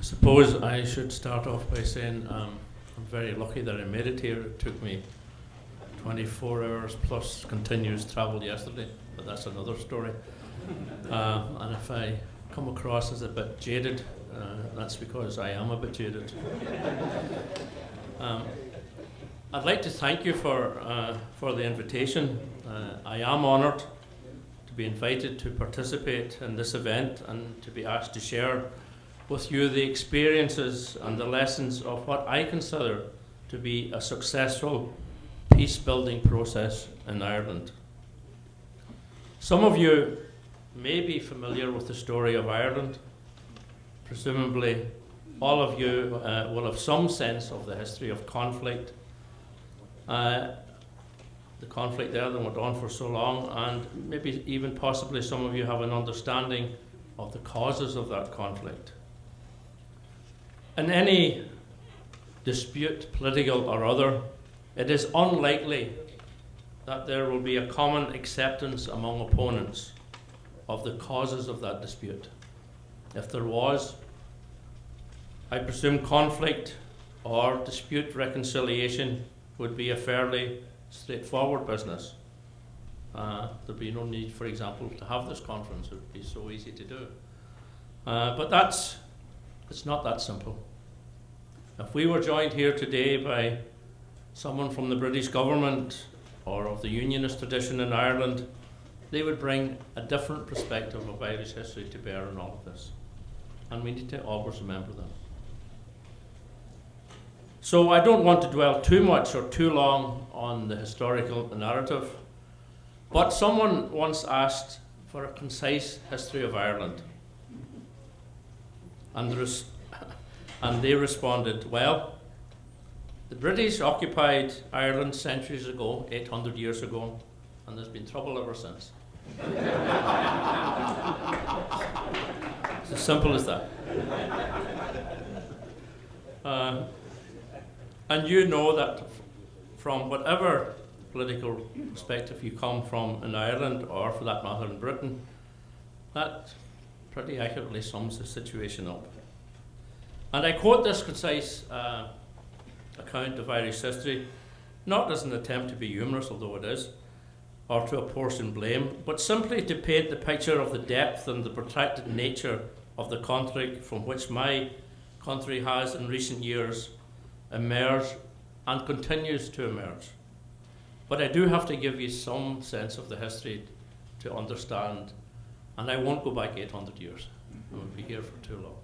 suppose I should start off by saying I'm very lucky that I made it here. It took me 24 hours plus continuous travel yesterday, but that's another story. And if I come across as a bit jaded, that's because I am a bit jaded. I'd like to thank you for the invitation. I am honoured to be invited to participate in this event and to be asked to share with you the experiences and the lessons of what I consider to be a successful peace-building process in Ireland. Some of you may be familiar with the story of Ireland. Presumably, all of you will have some sense of the history of conflict. The conflict there that went on for so long, and maybe even possibly some of you have an understanding of the causes of that conflict. In any dispute, political or other, it is unlikely that there will be a common acceptance among opponents of the causes of that dispute. If there was, I presume conflict or dispute reconciliation would be a fairly straightforward business. There'd be no need, for example, to have this conference. It would be so easy to do. But it's not that simple. If we were joined here today by someone from the British government or of the unionist tradition in Ireland, they would bring a different perspective of Irish history to bear on all of this. And we need to always remember that. So I don't want to dwell too much or too long on the historical narrative, but someone once asked for a concise history of Ireland. And they responded, well, the British occupied Ireland centuries ago, 800 years ago, and there's been trouble ever since. It's as simple as that. And you know that from whatever political perspective you come from in Ireland, or for that matter in Britain, that pretty accurately sums the situation up. And I quote this concise account of Irish history, not as an attempt to be humorous, although it is, or to apportion blame, but simply to paint the picture of the depth and the protracted nature of the conflict from which my country has in recent years emerged and continues to emerge. But I do have to give you some sense of the history to understand, and I won't go back 800 years. I won't be here for too long.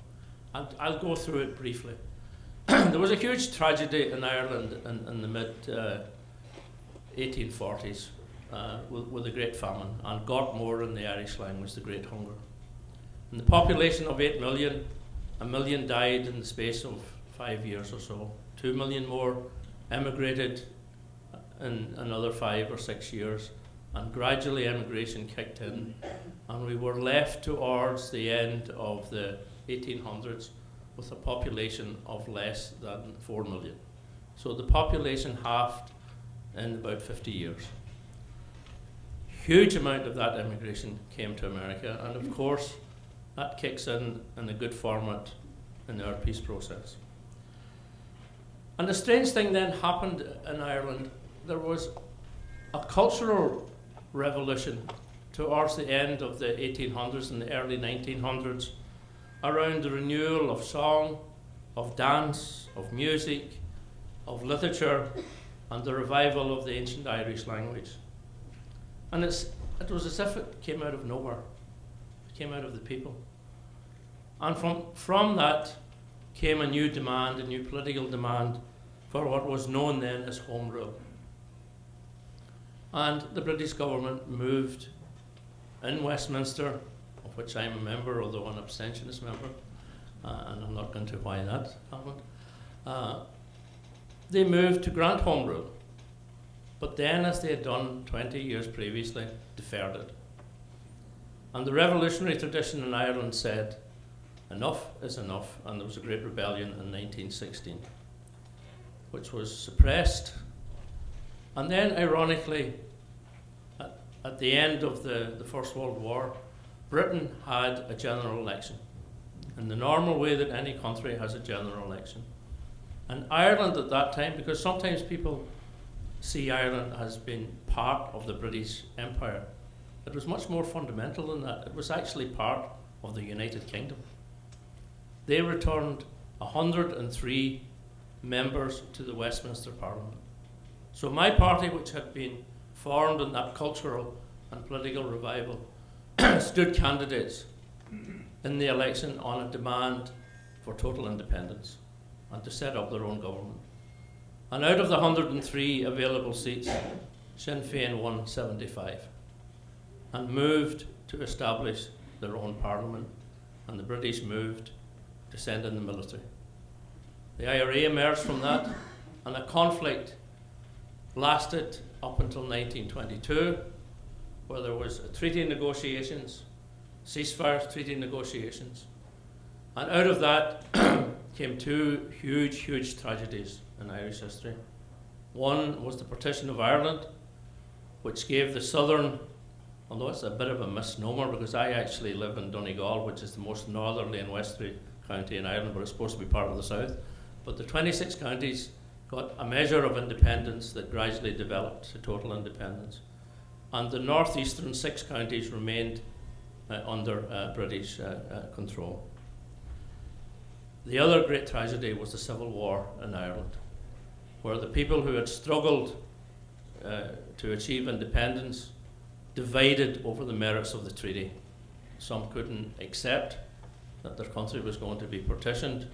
I'll go through it briefly. There was a huge tragedy in Ireland in the mid-1840s with the Great Famine, and Gortmore in the Irish language, the Great Hunger. And the population of 8 million, 1 million died in the space of 5 years or so. 2 million more emigrated in another 5 or 6 years, and gradually emigration kicked in, and we were left towards the end of the 1800s with a population of less than 4 million. So the population halved in about 50 years. Huge amount of that emigration came to America, and of course that kicks in a good format in our peace process. And the strange thing then happened in Ireland. There was a cultural revolution towards the end of the 1800s and the early 1900s around the renewal of song, of dance, of music, of literature, and the revival of the ancient Irish language. And it was as if it came out of nowhere. It came out of the people. And from that came a new demand, a new political demand for what was known then as Home Rule. And the British government moved in Westminster, of which I'm a member, although an abstentionist member, and I'm not going to why that happened. They moved to grant Home Rule, but then, as they had done 20 years previously, deferred it. And the revolutionary tradition in Ireland said, enough is enough, and there was a great rebellion in 1916, which was suppressed. And then, ironically, at the end of the First World War, Britain had a general election in in the normal way that any country has a general election. And Ireland at that time, because sometimes people see Ireland as being part of the British Empire, it was much more fundamental than that. It was actually part of the United Kingdom. They returned 103 members to the Westminster Parliament. So my party, which had been formed in that cultural and political revival, stood candidates in the election on a demand for total independence and to set up their own government. And out of the 103 available seats, Sinn Féin won 75 and moved to establish their own parliament, and the British moved to send in the military. The IRA emerged from that, and a conflict lasted up until 1922, where there was treaty negotiations, ceasefire treaty negotiations, and out of that came two huge tragedies in Irish history. One was the partition of Ireland, which gave the southern, although it's a bit of a misnomer because I actually live in Donegal, which is the most northerly and westerly county in Ireland, but it's supposed to be part of the south. But the 26 counties got a measure of independence that gradually developed to total independence. And the northeastern 6 counties remained under British control. The other great tragedy was the Civil War in Ireland, where the people who had struggled to achieve independence divided over the merits of the treaty. Some couldn't accept that their country was going to be partitioned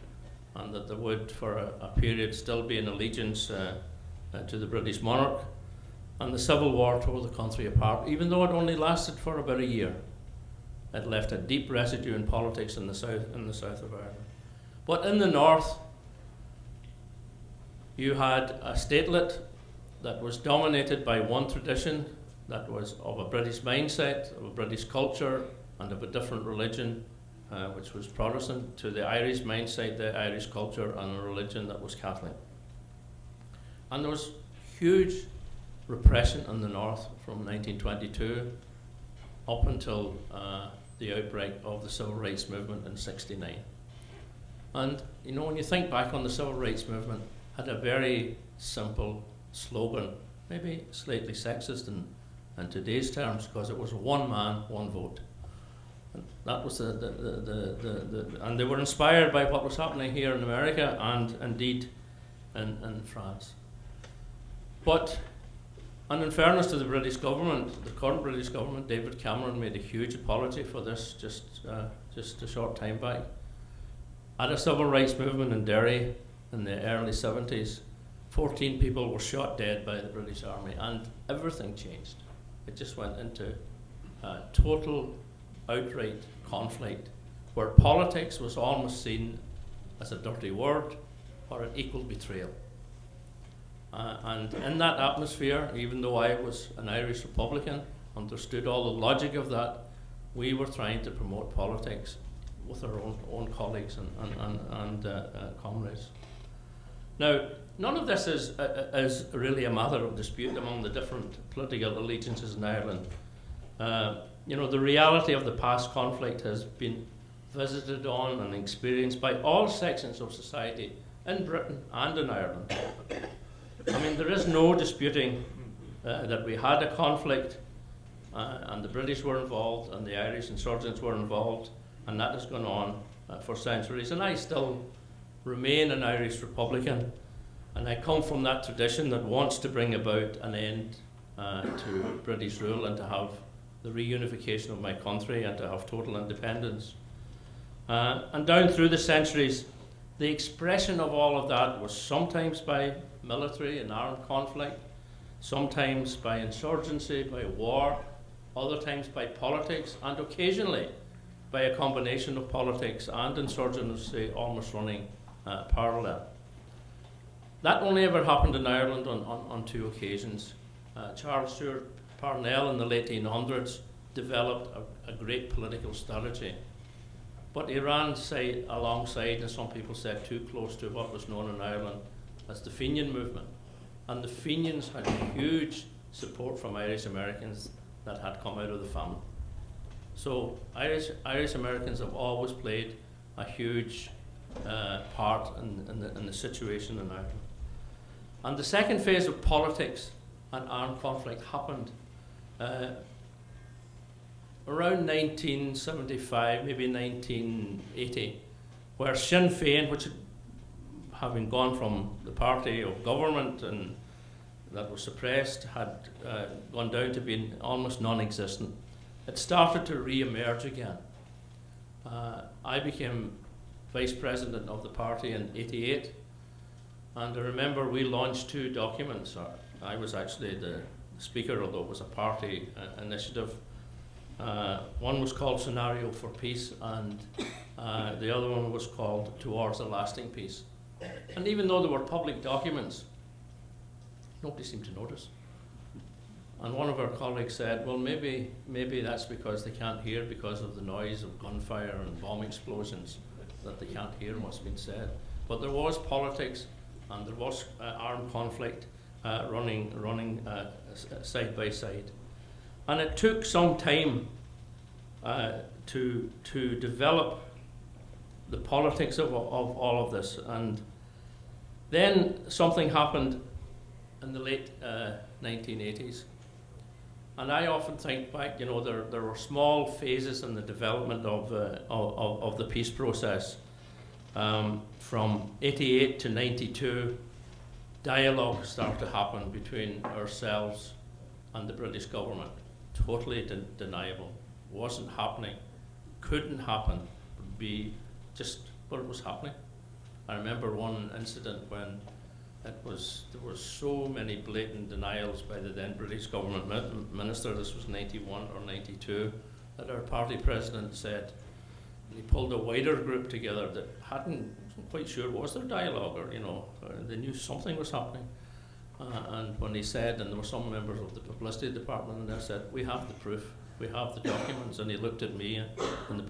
and that there would, for a period, still be an allegiance to the British monarch. And the Civil War tore the country apart, even though it only lasted for about a year. It left a deep residue in politics in the south of Ireland. But in the north, you had a statelet that was dominated by one tradition that was of a British mindset, of a British culture, and of a different religion, which was Protestant, to the Irish mindset, the Irish culture, and a religion that was Catholic. And there was huge repression in the north from 1922 up until the outbreak of the Civil Rights Movement in '69. And you know, when you think back on the Civil Rights Movement, had a very simple slogan, maybe slightly sexist in today's terms, because it was one man, one vote. And that was and they were inspired by what was happening here in America and indeed in France. And in fairness to the British government, the current British government, David Cameron made a huge apology for this just a short time back. At a civil rights movement in Derry in the early 70s, 14 people were shot dead by the British Army, and everything changed. It just went into total, outright conflict, where politics was almost seen as a dirty word or an equal betrayal. And in that atmosphere, even though I was an Irish Republican, understood all the logic of that, we were trying to promote politics with our own colleagues and comrades. Now, none of this is really a matter of dispute among the different political allegiances in Ireland. You know, the reality of the past conflict has been visited on and experienced by all sections of society in Britain and in Ireland. I mean, there is no disputing that we had a conflict and the British were involved and the Irish insurgents were involved, and that has gone on for centuries. And I still remain an Irish Republican, and I come from that tradition that wants to bring about an end to British rule and to have the reunification of my country and to have total independence. And down through the centuries, the expression of all of that was sometimes by military and armed conflict, sometimes by insurgency, by war, other times by politics, and occasionally by a combination of politics and insurgency almost running parallel. That only ever happened in Ireland on 2 occasions. Charles Stewart Parnell in the late 1800s developed a great political strategy, but he ran alongside, and some people said too close to, what was known in Ireland as the Fenian movement. And the Fenians had huge support from Irish Americans that had come out of the famine. So Irish Americans have always played a huge part in the situation in Ireland. And the second phase of politics and armed conflict happened around 1975, maybe 1980, where Sinn Féin, which having gone from the party of government and that was suppressed, had gone down to being almost non-existent. It started to re-emerge again. I became vice president of the party in '88, and I remember we launched two documents. I was actually the speaker, although it was a party initiative. One was called Scenario for Peace, and the other one was called Towards a Lasting Peace. And even though they were public documents, nobody seemed to notice. And one of our colleagues said, well, maybe that's because they can't hear because of the noise of gunfire and bomb explosions, that they can't hear what's been said. But there was politics and there was armed conflict running side by side. And it took some time to develop the politics of all of this. And then something happened in the late 1980s. And I often think back, there were small phases in the development of the peace process. From '88 to '92, dialogue started to happen between ourselves and the British government. Totally deniable. Wasn't happening. Couldn't happen. Would be just, but it was happening. I remember one incident when there were so many blatant denials by the then British government minister, this was 91 or 92, that our party president said, he pulled a wider group together that wasn't quite sure was there dialogue or they knew something was happening. And when he said, and there were some members of the publicity department, and they said, we have the proof, we have the documents, and he looked at me, and the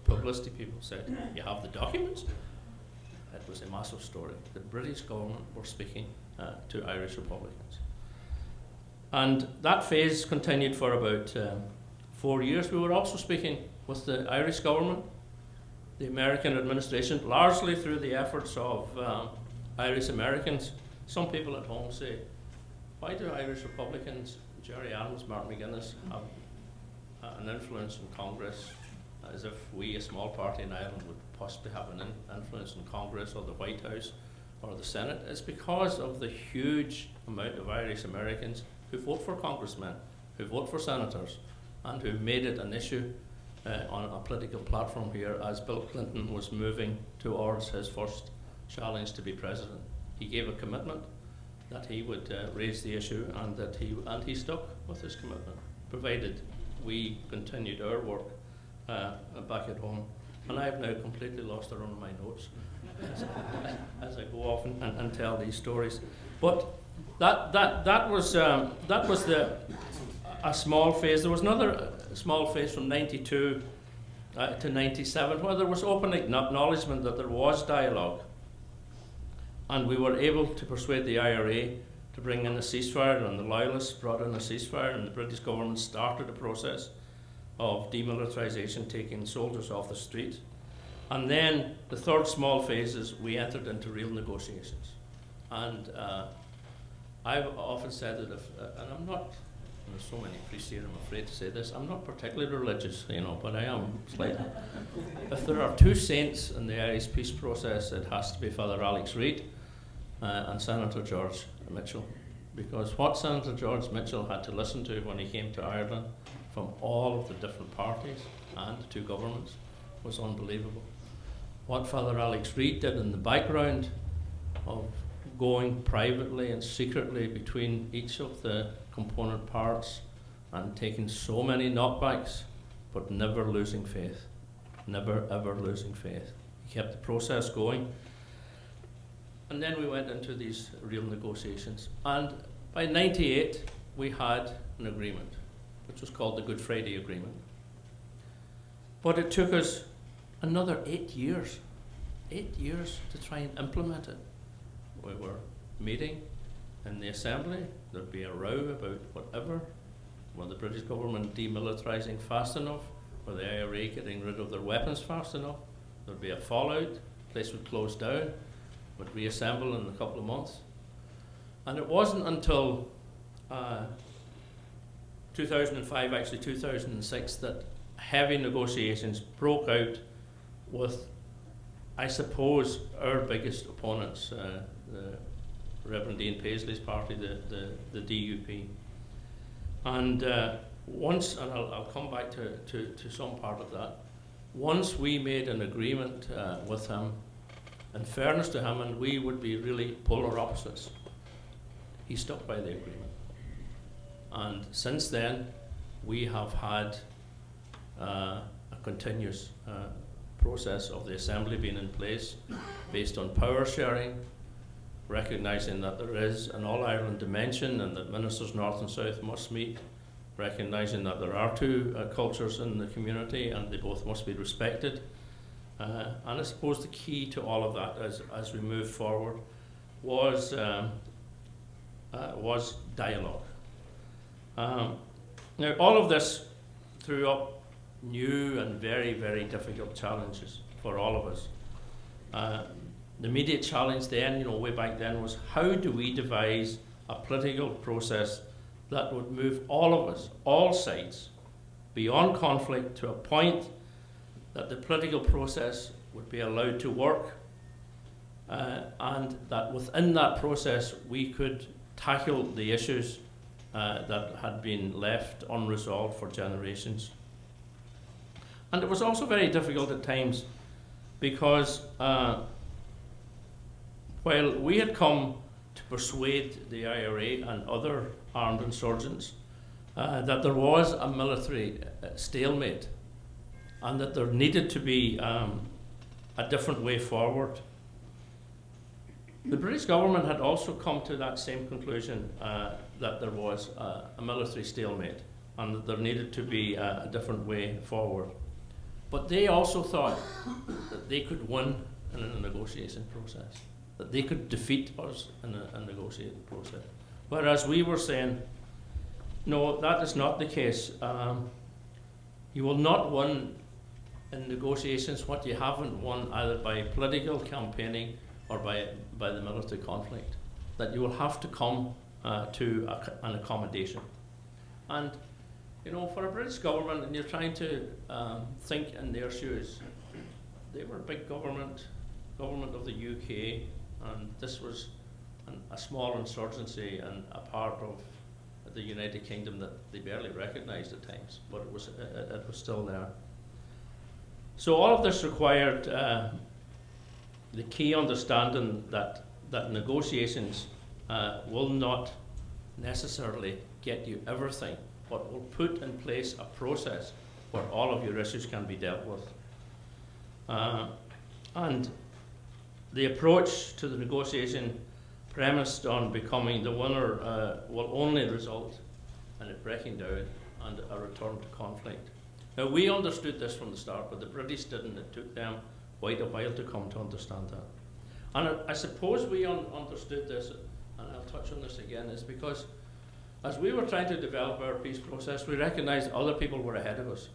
publicity people said, you have the documents? It was a massive story. The British government were speaking to Irish Republicans. And that phase continued for about 4 years. We were also speaking with the Irish government, the American administration, largely through the efforts of Irish Americans. Some people at home say, why do Irish Republicans, Gerry Adams, Mark McGuinness, have an influence in Congress, as if we, a small party in Ireland, would possibly have an influence in Congress or the White House or the Senate? It's because of the huge amount of Irish Americans who vote for congressmen, who vote for senators, and who made it an issue on a political platform here as Bill Clinton was moving towards his first challenge to be president. He gave a commitment that he would raise the issue, and he stuck with his commitment, provided we continued our work back at home. And I have now completely lost the run of my notes as I go off and tell these stories. But that was a small phase. There was another small phase from '92 to '97 where there was open acknowledgement that there was dialogue, and we were able to persuade the IRA to bring in a ceasefire, and the Loyalists brought in a ceasefire, and the British government started a process of demilitarization, taking soldiers off the street. And then the third small phase is we entered into real negotiations. And I've often said that and I'm not, there's so many priests here, I'm afraid to say this, I'm not particularly religious, but I am slightly. If there are two saints in the Irish peace process, it has to be Father Alex Reid and Senator George Mitchell. Because what Senator George Mitchell had to listen to when he came to Ireland from all of the different parties and the two governments was unbelievable. What Father Alex Reid did in the background of going privately and secretly between each of the component parts and taking so many knockbacks, but never losing faith, never ever losing faith. He kept the process going. And then we went into these real negotiations. And by '98, we had an agreement, which was called the Good Friday Agreement. But it took us another 8 years to try and implement it. We were meeting in the Assembly, there'd be a row about whatever, were the British government demilitarizing fast enough, were the IRA getting rid of their weapons fast enough, there'd be a fallout, the place would close down, would reassemble in a couple of months. And it wasn't until 2005, actually 2006, that heavy negotiations broke out with, I suppose, our biggest opponents, the Reverend Dean Paisley's party, the DUP. And once, and I'll come back to some part of that, once we made an agreement with him, in fairness to him, and we would be really polar opposites, he stuck by the agreement. And since then, we have had a continuous process of the Assembly being in place based on power sharing, recognising that there is an All-Ireland dimension and that ministers north and south must meet, recognising that there are two cultures in the community and they both must be respected. And I suppose the key to all of that as we move forward was dialogue. Now, all of this threw up new and very, very difficult challenges for all of us. The immediate challenge then, way back then, was how do we devise a political process that would move all of us, all sides, beyond conflict to a point that the political process would be allowed to work, and that within that process we could tackle the issues that had been left unresolved for generations. And it was also very difficult at times because while we had come to persuade the IRA and other armed insurgents that there was a military stalemate and that there needed to be a different way forward, the British government had also come to that same conclusion, that there was a military stalemate and that there needed to be a different way forward. But they also thought that they could win in a negotiation process, that they could defeat us in a negotiating process. Whereas we were saying, no, that is not the case. You will not win in negotiations what you haven't won either by political campaigning or by the military conflict, that you will have to come to an accommodation. And for a British government, and you're trying to think in their shoes, they were a big government of the UK, and this was a small insurgency and a part of the United Kingdom that they barely recognised at times, but it was still there. So all of this required the key understanding that negotiations will not necessarily get you everything, but will put in place a process where all of your issues can be dealt with. And the approach to the negotiation premised on becoming the winner will only result in it breaking down and a return to conflict. Now, we understood this from the start, but the British didn't. It took them quite a while to come to understand that. And I suppose we understood this, and I'll touch on this again, is because as we were trying to develop our peace process, we recognized other people were ahead of us.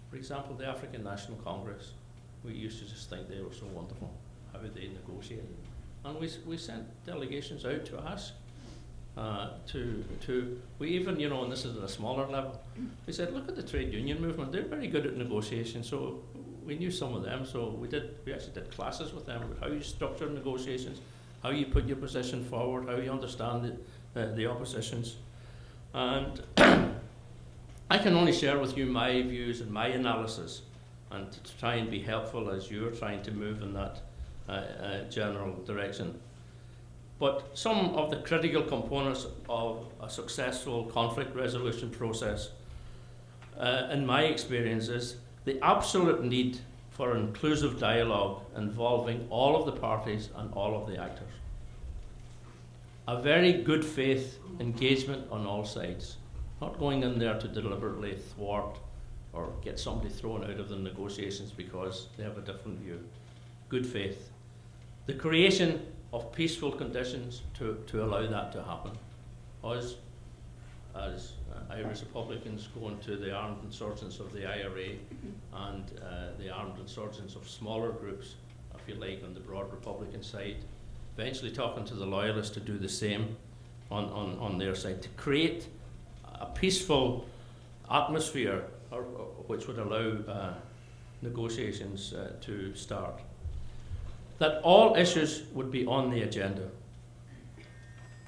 For example, the African National Congress. We used to just think they were so wonderful, how they negotiated. And we sent delegations out to ask, we even, and this is at a smaller level, we said, look at the trade union movement, they're very good at negotiation, so we knew some of them, so we actually did classes with them about how you structure negotiations, how you put your position forward, how you understand the oppositions. And I can only share with you my views and my analysis, and to try and be helpful as you're trying to move in that general direction. But some of the critical components of a successful conflict resolution process, in my experience, is the absolute need for inclusive dialogue involving all of the parties and all of the actors. A very good faith engagement on all sides, not going in there to deliberately thwart or get somebody thrown out of the negotiations because they have a different view. Good faith. The creation of peaceful conditions to allow that to happen. Us, as Irish Republicans going to the armed insurgents of the IRA and the armed insurgents of smaller groups, if you like, on the broad Republican side, eventually talking to the loyalists to do the same on their side, to create a peaceful atmosphere which would allow negotiations to start. That all issues would be on the agenda,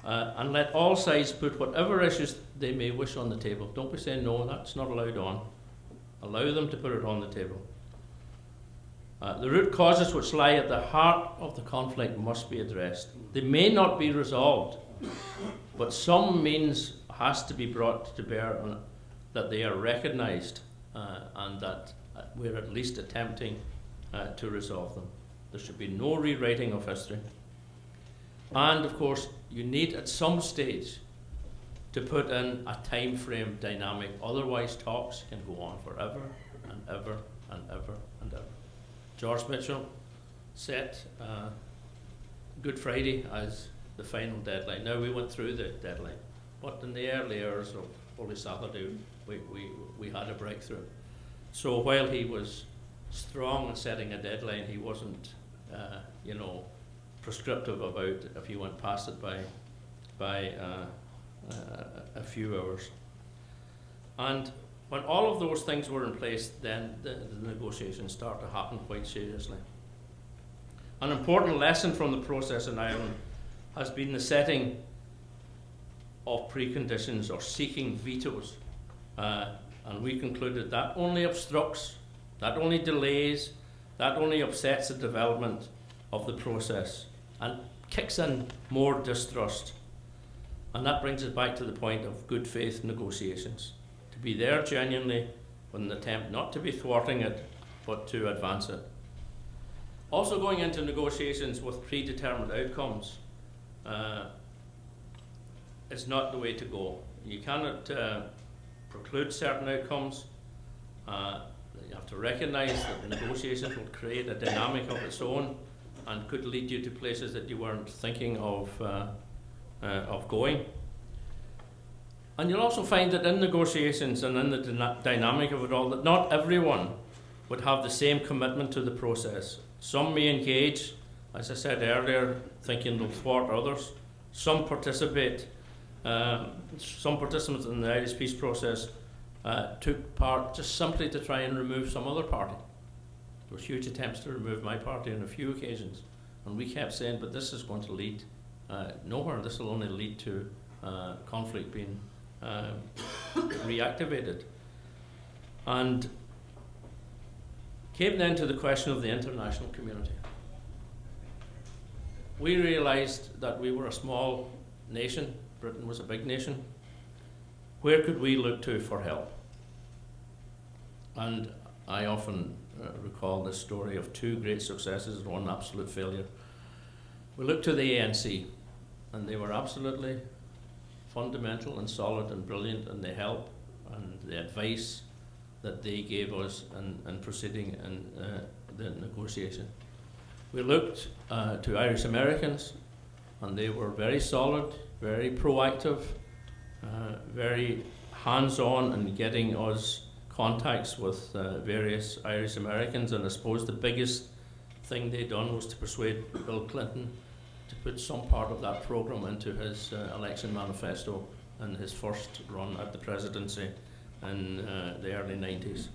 and let all sides put whatever issues they may wish on the table. Don't be saying, no, that's not allowed on. Allow them to put it on the table. The root causes which lie at the heart of the conflict must be addressed. They may not be resolved, but some means has to be brought to bear on that they are recognised and that we're at least attempting to resolve them. There should be no rewriting of history. And of course, you need at some stage to put in a time frame dynamic, otherwise talks can go on forever and ever and ever and ever. George Mitchell set Good Friday as the final deadline. Now, we went through the deadline, but in the early hours of Holy Saturday, we had a breakthrough. So while he was strong in setting a deadline, he wasn't, prescriptive about if he went past it by a few hours. And when all of those things were in place, then the negotiations started to happen quite seriously. An important lesson from the process in Ireland has been the setting of preconditions or seeking vetoes. And we concluded that only obstructs, that only delays, that only upsets the development of the process and kicks in more distrust. And that brings us back to the point of good faith negotiations. To be there genuinely with an attempt not to be thwarting it, but to advance it. Also, going into negotiations with predetermined outcomes is not the way to go. You cannot preclude certain outcomes. You have to recognise that the negotiations will create a dynamic of its own and could lead you to places that you weren't thinking of going. And you'll also find that in negotiations and in the dynamic of it all, that not everyone would have the same commitment to the process. Some may engage, as I said earlier, thinking they'll thwart others. Some participate. Some participants in the Irish peace process took part just simply to try and remove some other party. There were huge attempts to remove my party on a few occasions, and we kept saying, but this is going to lead nowhere. This will only lead to conflict being reactivated. And came then to the question of the international community. We realised that we were a small nation. Britain was a big nation. Where could we look to for help? And I often recall this story of two great successes and one absolute failure. We looked to the ANC, and they were absolutely fundamental and solid and brilliant in the help and the advice that they gave us in proceeding in the negotiation. We looked to Irish Americans, and they were very solid, very proactive, very hands-on in getting us contacts with various Irish Americans. And I suppose the biggest thing they done was to persuade Bill Clinton to put some part of that program into his election manifesto in his first run at the presidency in the early 90s.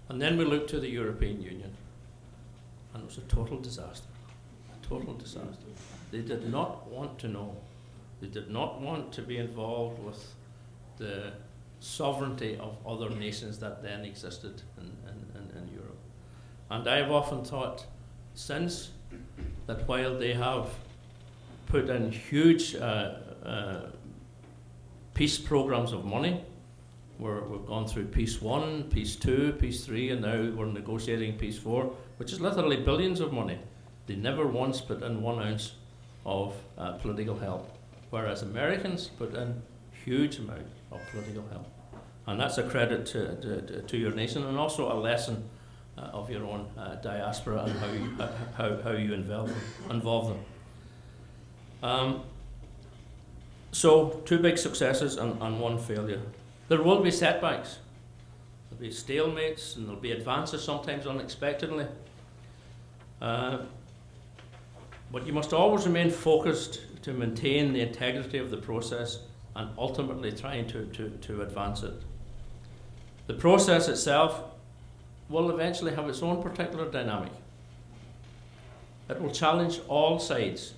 And then we looked to the European Union, and it was a total disaster, a total disaster. They did not want to know. They did not want to be involved with the sovereignty of other nations that then existed in Europe. And I've often thought since that while they have put in huge peace programs of money, we've gone through Peace 1, Peace 2, Peace 3, and now we're negotiating Peace 4, which is literally billions of money. They never once put in 1 ounce of political help, whereas Americans put in huge amount of political help. And that's a credit to your nation, and also a lesson of your own diaspora and how you involve them. So, 2 big successes and 1 failure. There will be setbacks. There'll be stalemates and there'll be advances, sometimes unexpectedly. But you must always remain focused to maintain the integrity of the process and ultimately trying to advance it. The process itself will eventually have its own particular dynamic. It will challenge all sides.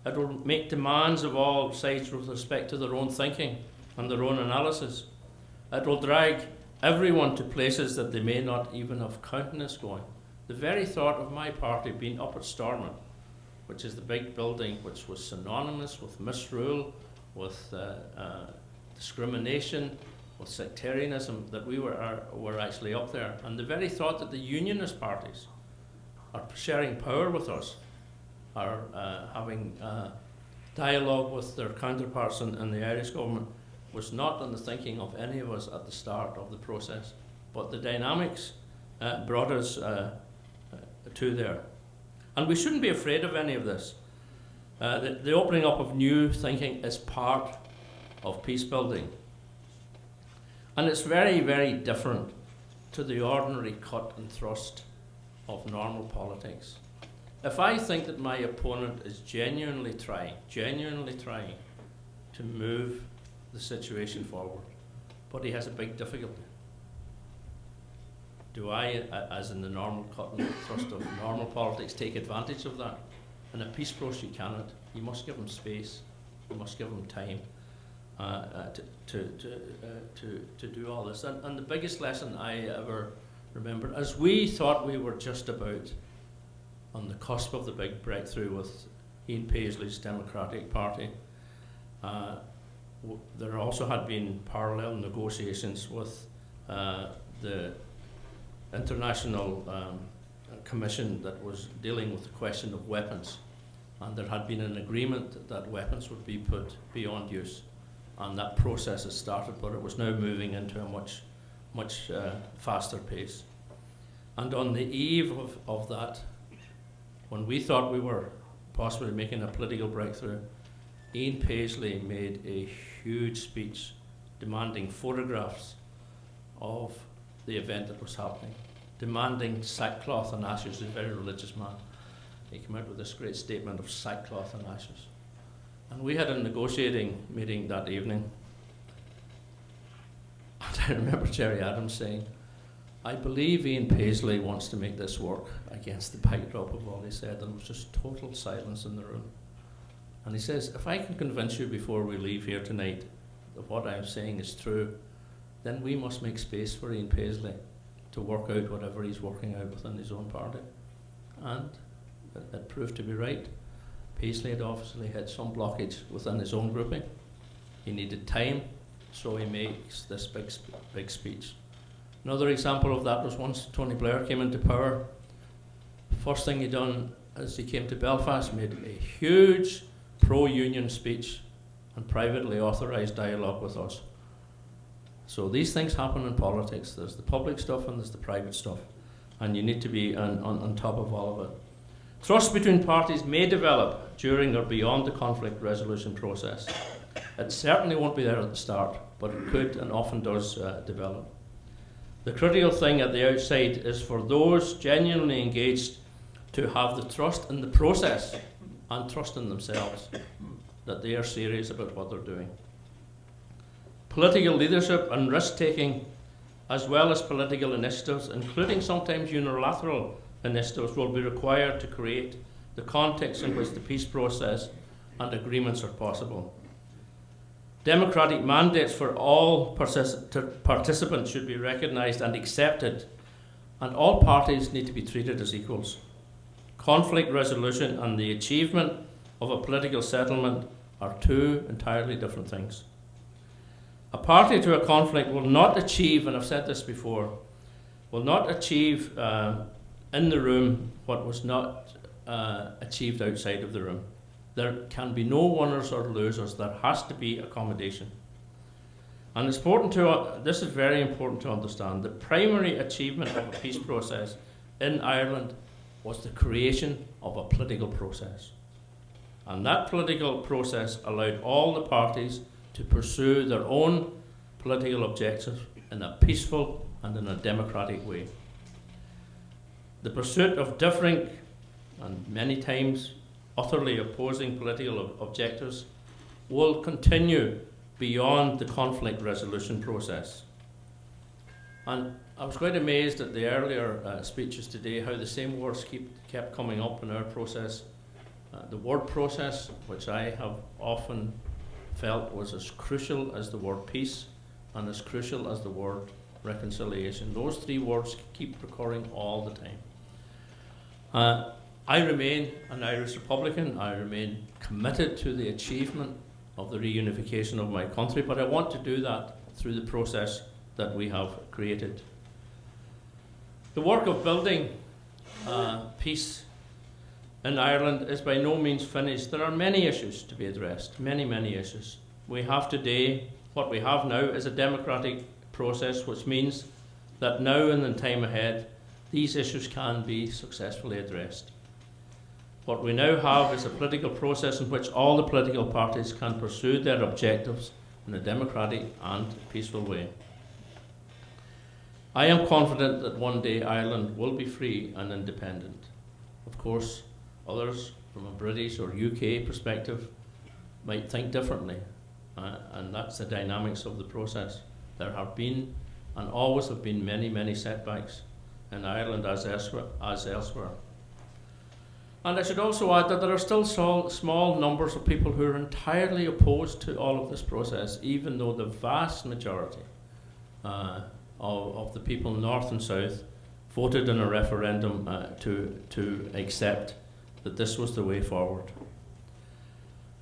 It will make demands of all sides with respect to their own thinking and their own analysis. It will drag everyone to places that they may not even have countenance going. The very thought of my party being up at Stormont, which is the big building which was synonymous with misrule, with discrimination, with sectarianism, that we were actually up there. And the very thought that the unionist parties are sharing power with us, are having dialogue with their counterparts in the Irish government, was not in the thinking of any of us at the start of the process. But the dynamics brought us to there. And we shouldn't be afraid of any of this. The opening up of new thinking is part of peace building. And it's very, very different to the ordinary cut and thrust of normal politics. If I think that my opponent is genuinely trying to move the situation forward, but he has a big difficulty, do I, as in the normal cut and thrust of normal politics, take advantage of that? In a peace process you cannot. You must give him space, you must give him time to do all this. And the biggest lesson I ever remembered, as we thought we were just about on the cusp of the big breakthrough with Ian Paisley's Democratic Party, there also had been parallel negotiations with the international commission that was dealing with the question of weapons, and there had been an agreement that weapons would be put beyond use, and that process has started, but it was now moving into a much faster pace. And on the eve of that, when we thought we were possibly making a political breakthrough, Ian Paisley made a huge speech demanding photographs of the event that was happening, demanding sackcloth and ashes. He's a very religious man. He came out with this great statement of sackcloth and ashes. And we had a negotiating meeting that evening. And I remember Jerry Adams saying, I believe Ian Paisley wants to make this work, against the backdrop of all he said, and there was just total silence in the room. And he says, if I can convince you before we leave here tonight that what I'm saying is true, then we must make space for Ian Paisley to work out whatever he's working out within his own party. And it proved to be right. Paisley had obviously had some blockage within his own grouping. He needed time, so he makes this big speech. Another example of that was once Tony Blair came into power. The first thing he done as he came to Belfast, made a huge pro-union speech and privately authorised dialogue with us. So these things happen in politics. There's the public stuff and there's the private stuff, and you need to be on top of all of it. Trust between parties may develop during or beyond the conflict resolution process. It certainly won't be there at the start, but it could and often does develop. The critical thing at the outside is for those genuinely engaged to have the trust in the process and trust in themselves, that they are serious about what they're doing. Political leadership and risk-taking, as well as political initiatives, including sometimes unilateral initiatives, will be required to create the context in which the peace process and agreements are possible. Democratic mandates for all participants should be recognised and accepted, and all parties need to be treated as equals. Conflict resolution and the achievement of a political settlement are two entirely different things. A party to a conflict will not achieve, and I've said this before, will not achieve in the room what was not achieved outside of the room. There can be no winners or losers. There has to be accommodation. And it's important this is very important to understand. The primary achievement of a peace process in Ireland was the creation of a political process. And that political process allowed all the parties to pursue their own political objectives in a peaceful and in a democratic way. The pursuit of differing and many times utterly opposing political objectives will continue beyond the conflict resolution process. And I was quite amazed at the earlier speeches today, how the same words kept coming up in our process. The word process, which I have often felt was as crucial as the word peace and as crucial as the word reconciliation. Those three words keep recurring all the time. I remain an Irish Republican. I remain committed to the achievement of the reunification of my country, but I want to do that through the process that we have created. The work of building peace in Ireland is by no means finished. There are many issues to be addressed, many, many issues. We have today, what we have now is a democratic process, which means that now and in time ahead, these issues can be successfully addressed. What we now have is a political process in which all the political parties can pursue their objectives in a democratic and peaceful way. I am confident that one day Ireland will be free and independent. Of course, others from a British or UK perspective might think differently, and that's the dynamics of the process. There have been and always have been many, many setbacks in Ireland as elsewhere. And I should also add that there are still small numbers of people who are entirely opposed to all of this process, even though the vast majority of the people north and south voted in a referendum to accept that this was the way forward.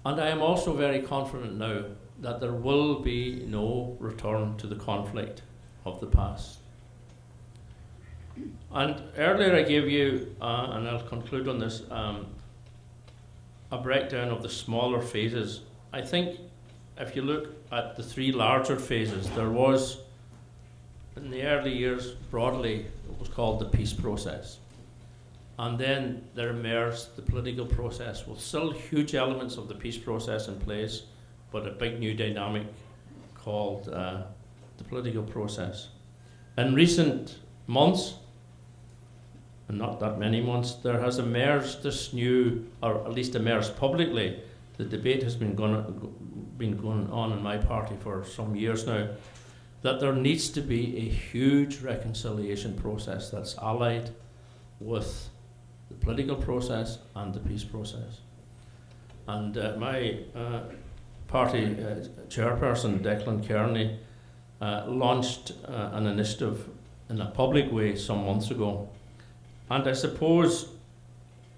And I am also very confident now that there will be no return to the conflict of the past. And earlier I gave you, and I'll conclude on this, a breakdown of the smaller phases. I think if you look at the three larger phases, there was, in the early years, broadly, it was called the peace process. And then there emerged the political process with still huge elements of the peace process in place, but a big new dynamic called the political process. In recent months, and not that many months, there has emerged this new, or at least emerged publicly, the debate has been going on in my party for some years now, that there needs to be a huge reconciliation process that's allied with the political process and the peace process. And my party chairperson, Declan Kearney, launched an initiative in a public way some months ago. And I suppose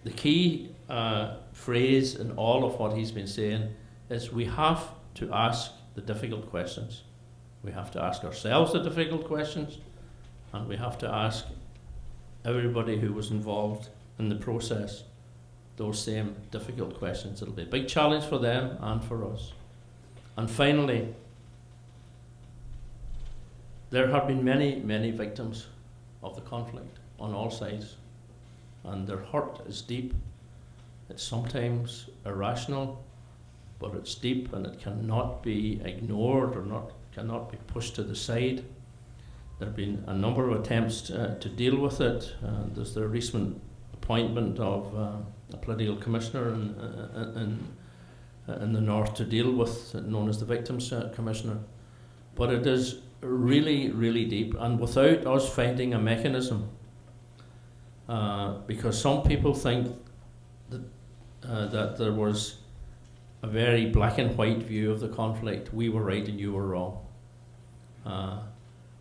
the key phrase in all of what he's been saying is we have to ask the difficult questions. We have to ask ourselves the difficult questions, and we have to ask everybody who was involved in the process those same difficult questions. It'll be a big challenge for them and for us. And finally, there have been many, many victims of the conflict on all sides, and their hurt is deep. It's sometimes irrational, but it's deep and it cannot be ignored or cannot be pushed to the side. There have been a number of attempts to deal with it. There's the recent appointment of a political commissioner in the north to deal with, known as the Victims Commissioner. But it is really, really deep, and without us finding a mechanism, because some people think that there was a very black and white view of the conflict. We were right and you were wrong.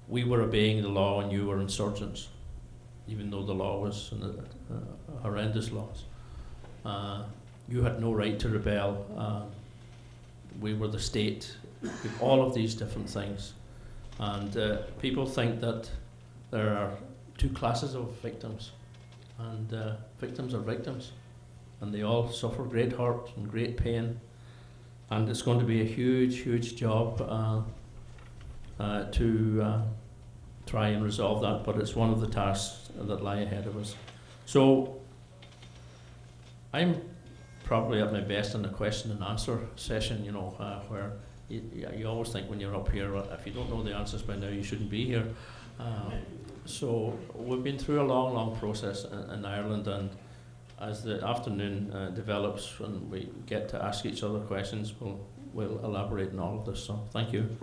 We were obeying the law and you were insurgents, even though the law was horrendous laws. You had no right to rebel. We were the state. All of these different things. And people think that there are two classes of victims, and victims are victims, and they all suffer great hurt and great pain, and it's going to be a huge, huge job to try and resolve that, but it's one of the tasks that lie ahead of us. So I'm probably at my best in the question and answer session, you know, where you always think when you're up here, if you don't know the answers by now, you shouldn't be here. So we've been through a long, long process in Ireland, and as the afternoon develops and we get to ask each other questions, we'll elaborate on all of this. So thank you.